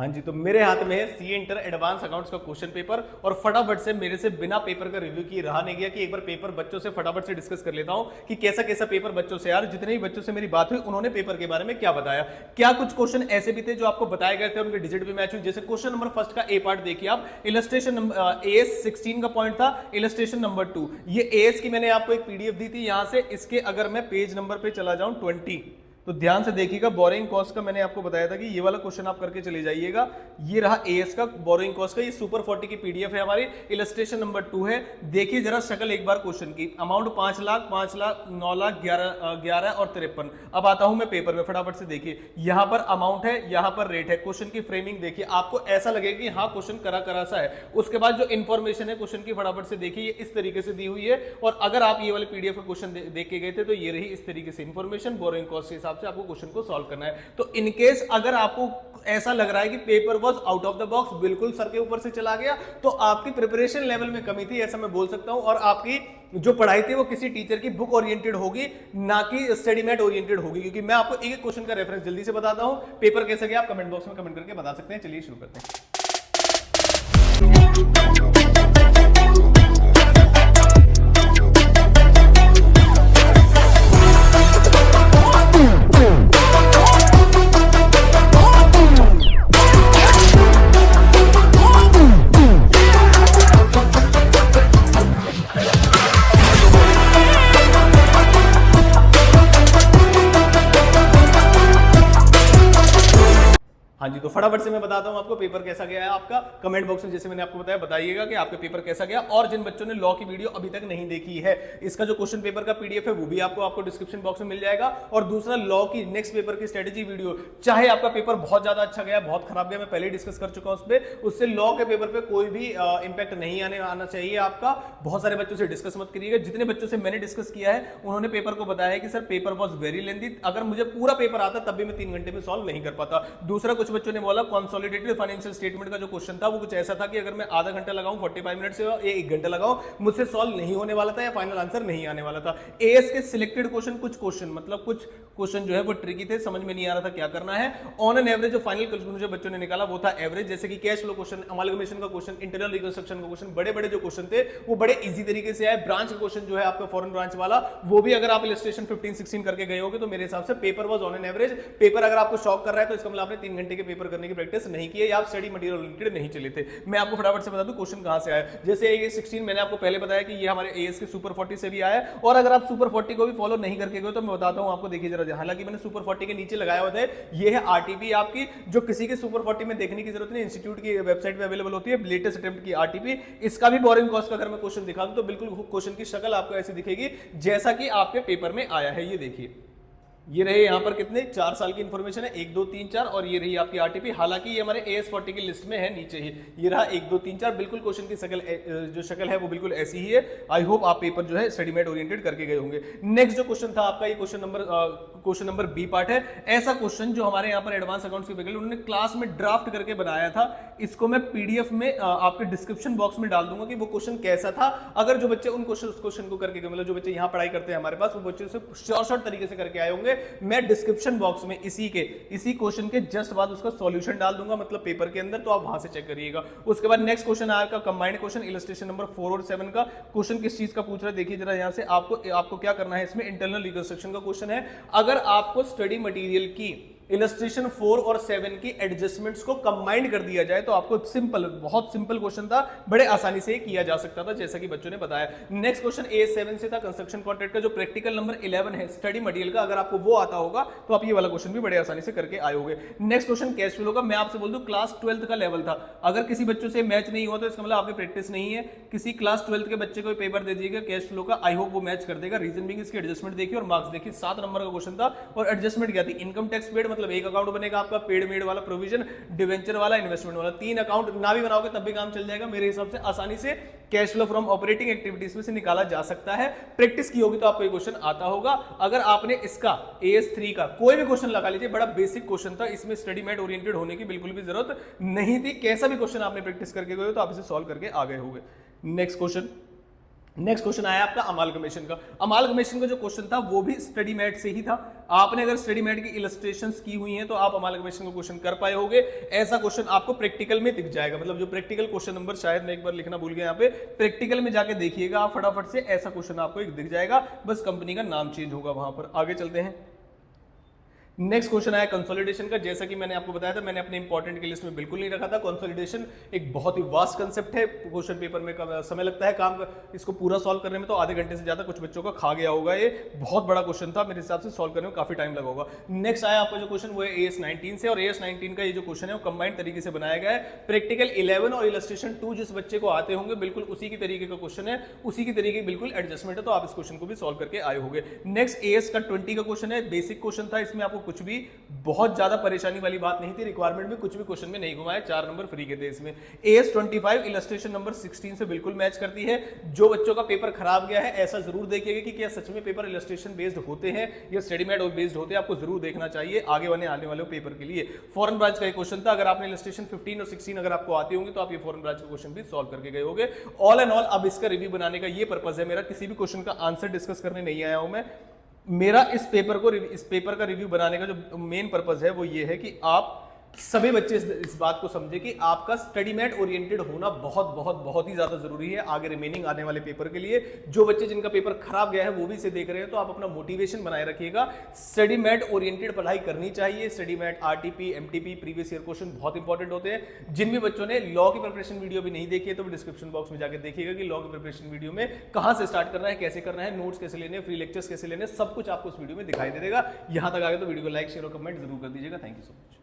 हाँ जी, तो मेरे हाथ में है सी इंटर एडवांस अकाउंट्स का क्वेश्चन पेपर और फटाफट से मेरे से बिना पेपर का रिव्यू किए रहा नहीं गया कि एक बार पेपर बच्चों से फटाफट से डिस्कस कर लेता हूं कि कैसा कैसा पेपर बच्चों से, यार जितने भी बच्चों से मेरी बात हुई उन्होंने पेपर के बारे में क्या बताया, क्या कुछ क्वेश्चन ऐसे भी थे जो आपको बताए गए थे उनके डिजिट भी मैच हुई। जैसे क्वेश्चन नंबर फर्स्ट का ए पार्ट देखिए आप, इलस्ट्रेशन नंबर एएस 16 का पॉइंट था, इलस्ट्रेशन नंबर 2। ये एएस की मैंने आपको एक पीडीएफ दी थी, यहां से इसके अगर मैं पेज नंबर पे चला जाऊं 20, तो ध्यान से देखिएगा। बोरिंग कॉस्ट का मैंने आपको बताया था कि ये वाला क्वेश्चन आप करके चले जाइएगा। ये रहा एएस का बोरिंग कॉस्ट का, ये सुपर 40 की पीडीएफ है हमारी, इलस्ट्रेशन नंबर 2 है। देखिए जरा शक्ल एक बार क्वेश्चन की, अमाउंट 5 लाख, 5 लाख, 9 लाख, 11 और 53। अब आता हूं मैं पेपर में, फटाफट से देखिए यहां पर अमाउंट है, यहां पर रेट है। क्वेश्चन की फ्रेमिंग देखिए, आपको ऐसा लगेगा कि हाँ क्वेश्चन करा सा है। उसके बाद जो इन्फॉर्मेशन है क्वेश्चन की फटाफट से देखिए, ये इस तरीके से दी हुई है। और अगर आप ये वाले पीडीएफ का क्वेश्चन देख के गए थे तो ये रही इस तरीके से इन्फॉर्मेशन, बोरिंग कॉस्ट के हिसाब से आपको क्वेश्चन को सॉल्व करना है। तो इनकेस अगर आपको ऐसा लग रहा है कि paper was out of the box, बिल्कुल सर के ऊपर से चला गया, तो आपकी प्रिपरेशन लेवल में कमी थी, ऐसा मैं बोल सकता हूं। और आपकी जो पढ़ाई थी वो किसी टीचर की बुक ओरिएंटेड होगी, ना कि स्टडी मैट ओरिएंटेड होगी। क्योंकि मैं आपको एक एक क्वेश्चन का रेफरेंस जल्दी से बताता हूं। पेपर कैसा गया आप कमेंट बॉक्स में कमेंट करके बता सकते हैं। चलिए शुरू करते हैं। हाँ जी, तो फटाफट से मैं बताता हूं आपको पेपर कैसा गया है आपका। कमेंट बॉक्स में जैसे मैंने आपको बताया बताइएगा कि आपका पेपर कैसा गया। और जिन बच्चों ने लॉ की वीडियो अभी तक नहीं देखी है, इसका जो क्वेश्चन पेपर का पीडीएफ है वो भी आपको डिस्क्रिप्शन बॉक्स में मिल जाएगा। और दूसरा लॉ की नेक्स्ट पेपर की स्ट्रेटेजी वीडियो, चाहे आपका पेपर बहुत ज्यादा अच्छा गया, बहुत खराब गया, मैं पहले डिस्कस कर चुका हूं उस पर, उससे लॉ के पेपर पे कोई भी इंपैक्ट नहीं आना चाहिए आपका। बहुत सारे बच्चों से डिस्कस मत करिएगा। जितने बच्चों से मैंने डिस्कस किया है उन्होंने पेपर को बताया है कि sir paper was very lengthy, अगर मुझे पूरा पेपर आता तब भी मैं 3 घंटे में सॉल्व नहीं कर पाता। दूसरा कुछ बच्चों ने बोला कंसोलिडेटेड फाइनेंशियल स्टेटमेंट का जो क्वेश्चन था वो कुछ ऐसा था कि अगर मैं आधा घंटा लगाऊं 45 मिनट से या 1 घंटा लगाऊं, मुझसे सॉल्व नहीं होने वाला था या फाइनल आंसर नहीं आने वाला था। एएस के सिलेक्टेड क्वेश्चन, कुछ क्वेश्चन जो है वो ट्रिकी थे, समझ में नहीं आ रहा था क्या करना है। ऑन एन एवरेज जो फाइनल क्वेश्चन जो बच्चों ने निकाला वो था एवरेज। जैसे कि कैश फ्लो क्वेश्चन, अमालगमेशन का क्वेश्चन, इंटरनल रिकंस्ट्रक्शन का क्वेश्चन, बड़े जो क्वेश्चन थे वो बड़े इजी तरीके से आए। ब्रांच का क्वेश्चन जो है आपका फॉरेन ब्रांच वाला, वो भी अगर आप इलस्ट्रेशन 15-16 करके गए होगे तो मेरे हिसाब से paper was on an average. Paper अगर आपको शॉक कर रहा है तो इसका मतलब आपने 3 घंटे के पेपर करने की प्रैक्टिस नहीं की है या आप स्टडी मटेरियल ओरिएंटेड नहीं चले थे। मैं आपको फटाफट से बता दूं क्वेश्चन कहां से आया। जैसे ये 16 मैंने आपको पहले बताया कि ये हमारे एएस के सुपर 40 से भी आया। और अगर आप सुपर 40 को भी फॉलो नहीं करके गए तो मैं बताता हूं आपको, देखिए जरा, हालांकि मैंने सुपर 40 के नीचे लगाया हुआ था, ये है आरटीपी आपकी, जो किसी के सुपर 40 में देखने की जरूरत नहीं, इंस्टीट्यूट की वेबसाइट पे अवेलेबल होती है, लेटेस्ट अटेम्प्ट की आरटीपी। इसका भी बोरिंग कॉस्ट का अगर मैं क्वेश्चन दिखा दूं तो बिल्कुल क्वेश्चन की शक्ल आपको ऐसी दिखेगी जैसा कि आपके पेपर में आया है। ये देखिए, ये रहे यहाँ पर कितने 4 साल की इंफॉर्मेशन है, 1 2 3 4, और ये रही आपकी आरटीपी। हालांकि ये हमारे एएस 40 की लिस्ट में है नीचे ही, ये रहा 1 2 3 4। बिल्कुल क्वेश्चन की जो शक्ल है वो बिल्कुल ऐसी ही है। आई होप आप पेपर जो है स्टडी मेट ओरिएंटेड करके गए होंगे। नेक्स्ट जो क्वेश्चन था आपका, ये क्वेश्चन नंबर बी पार्ट है। ऐसा क्वेश्चन जो हमारे यहाँ पर एडवांस अकाउंट्स के फैकल्टी उन्होंने क्लास में ड्राफ्ट करके बनाया था, इसको मैं पीडीएफ में आपके डिस्क्रिप्शन बॉक्स में डाल दूंगा कि वो क्वेश्चन कैसा था। अगर जो बच्चे उन क्वेश्चन को करके, मतलब जो बच्चे यहाँ पढ़ाई करते हैं हमारे पास, वो बच्चे उसे शॉर्ट तरीके से करके आए होंगे, मैं डिस्क्रिप्शन बॉक्स में इसी क्वेश्चन के जस्ट बाद उसका सॉल्यूशन डाल दूंगा, मतलब पेपर के अंदर, तो आप वहां से चेक करिएगा। उसके बाद नेक्स्ट क्वेश्चन आया कंबाइंड क्वेश्चन, इलस्ट्रेशन नंबर 4 और 7 का क्वेश्चन किस चीज का पूछ रहा है देखिए जरा। यहां से आपको क्या करना है, इसमें इंटरनल रिकंस्ट्रक्शन का क्वेश्चन है। अगर आपको स्टडी मटेरियल की इलस्ट्रेशन 4 और 7 की एडजस्टमेंट्स को कंबाइंड कर दिया जाए तो आपको बहुत सिंपल क्वेश्चन था, बड़े आसानी से किया जा सकता था जैसा कि बच्चों ने बताया। नेक्स्ट क्वेश्चन A7 से था, कंस्ट्रक्शन कॉन्ट्रैक्ट का जो प्रैक्टिकल नंबर 11 है स्टडी मटेरियल का, अगर आपको वो आता होगा तो आप ये वाला क्वेश्चन भी बड़े आसानी से करके आए होंगे। नेक्स्ट क्वेश्चन कैश फ्लो का, मैं आपसे बोल दूं क्लास 12th का लेवल था। अगर किसी बच्चों से मैच नहीं हुआ तो इसका मतलब आपकी प्रैक्टिस नहीं है। किसी क्लास 12th के बच्चे को पेपर दे दीजिएगा कैश फ्लो का, आई होप वो मैच कर देगा। रीजन बिंग इसकी एडजस्टमेंट देखिए और मार्क्स देखिए। 7 नंबर का क्वेश्चन था और एडजस्टमेंट क्या थी, इनकम टैक्स पेड, मतलब एक अकाउंट बनेगा आपका पेड मेड वाला, प्रोविजन, डिवेंचर वाला, इन्वेस्टमेंट वाला, 3 अकाउंट ना भी बनाओगे तब भी काम चल जाएगा। मेरे हिसाब से आसानी से cash flow from operating activities में से निकाला जा सकता है। प्रैक्टिस की होगी तो आपको ये क्वेश्चन आता होगा। अगर आपने इसका AS3 का कोई भी क्वेश्चन लगा लीजिए, बड़ा बेसिक क्वेश्चन था, इसमें स्टडी मेट ओरिएंटेड होने की बिल्कुल भी जरूरत नहीं थी। कैसा भी क्वेश्चन आपने प्रैक्टिस करके गए हो तो आप इसे सॉल्व करके आ गए होंगे। नेक्स्ट क्वेश्चन नेक्स्ट क्वेश्चन आया आपका अमालगमेशन का। अमालगमेशन का जो क्वेश्चन था वो भी स्टडी मैट से ही था। आपने अगर स्टडी मैट की इलस्ट्रेशंस की हुई हैं तो आप अमालगमेशन का क्वेश्चन कर पाए होगे। ऐसा क्वेश्चन आपको प्रैक्टिकल में दिख जाएगा, मतलब जो प्रैक्टिकल क्वेश्चन नंबर, शायद मैं एक बार लिखना भूल गया यहाँ पे, प्रैक्टिकल में जाके देखिएगा आप फटाफट से, ऐसा क्वेश्चन आपको एक दिख जाएगा, बस कंपनी का नाम चेंज होगा वहां पर। आगे चलते हैं। नेक्स्ट क्वेश्चन आया कंसोलिडेशन का। जैसा कि मैंने आपको बताया था, मैंने अपने इंपॉर्टेंट की लिस्ट में बिल्कुल नहीं रखा था। कंसोलिडेशन एक बहुत ही वास्ट कंसेप्ट है, क्वेश्चन पेपर में समय लगता है काम इसको पूरा सॉल्व करने में, तो आधे घंटे से ज्यादा कुछ बच्चों का खा गया होगा। ये बहुत बड़ा क्वेश्चन था, मेरे हिसाब से सॉल्व करने में काफी टाइम लगा होगा। नेक्स्ट आया आपका जो क्वेश्चन वो है AS19 से, और AS19 का ये जो क्वेश्चन है वो कंबाइंड तरीके से बनाया गया है। प्रैक्टिकल 11 और इलस्ट्रेशन 2 जिस बच्चे को आते होंगे बिल्कुल उसी की तरीके का क्वेश्चन है, उसी की तरीके की बिल्कुल एडजस्टमेंट है, तो आप इस क्वेश्चन को भी सॉल्व करके आए होंगे। नेक्स्ट AS का 20 का क्वेश्चन है, बेसिक क्वेश्चन था, इसमें आपको कुछ भी बहुत ज्यादा परेशानी वाली बात नहीं थी, रिक्वायरमेंट में कुछ भी क्वेश्चन में नहीं घुमाया, 4 नंबर फ्री के थे इसमें। AS25 इलस्ट्रेशन नंबर 16 से बिल्कुल मैच करती है। जो बच्चों का पेपर खराब गया है ऐसा जरूर देखिएगा कि क्या सच में पेपर इलस्ट्रेशन बेस्ड होते हैं या स्टडी मैट बेस्ड होते हैं, आपको जरूर देखना चाहिए आगे आने वाले पेपर के लिए। फॉरेन ब्रांच का एक क्वेश्चन था, अगर आपने इलस्ट्रेशन 15 और 16 अगर आपको आती होंगी तो आप ये फॉरेन ब्रांच का क्वेश्चन भी सॉल्व करके गए होंगे। ऑल एंड ऑल अब इसका रिव्यू बनाने का ये पर्पज है मेरा, किसी भी क्वेश्चन का आंसर डिस्कस करने नहीं आया हूं मैं। मेरा इस पेपर का रिव्यू बनाने का जो मेन पर्पस है वो ये है कि आप सभी बच्चे इस बात को समझे कि आपका स्टडी मैट ओरिएंटेड होना बहुत बहुत बहुत ही ज्यादा जरूरी है आगे रिमेनिंग आने वाले पेपर के लिए। जो बच्चे जिनका पेपर खराब गया है वो भी इसे देख रहे हैं, तो आप अपना मोटिवेशन बनाए रखिएगा। स्टडी मैट ओरिएंटेड पढ़ाई करनी चाहिए। Study mat, RTP, MTP, previous year question बहुत इंपॉर्टेंट होते हैं। जिन भी बच्चों ने लॉ की प्रिपरेशन वीडियो भी नहीं देखी है तो डिस्क्रिप्शन बॉक्स में जाकर देखिएगा कि लॉ की प्रिपरेशन वीडियो में कहां से स्टार्ट करना है, कैसे करना है, नोट्स कैसे लेने, फ्री लेक्चर्स कैसे लेने, सब कुछ आपको उस वीडियो में दिखाई दे देगा। यहां तक आगे तो वीडियो को लाइक, शेयर और कमेंट जरूर कर दीजिएगा। Thank you so much.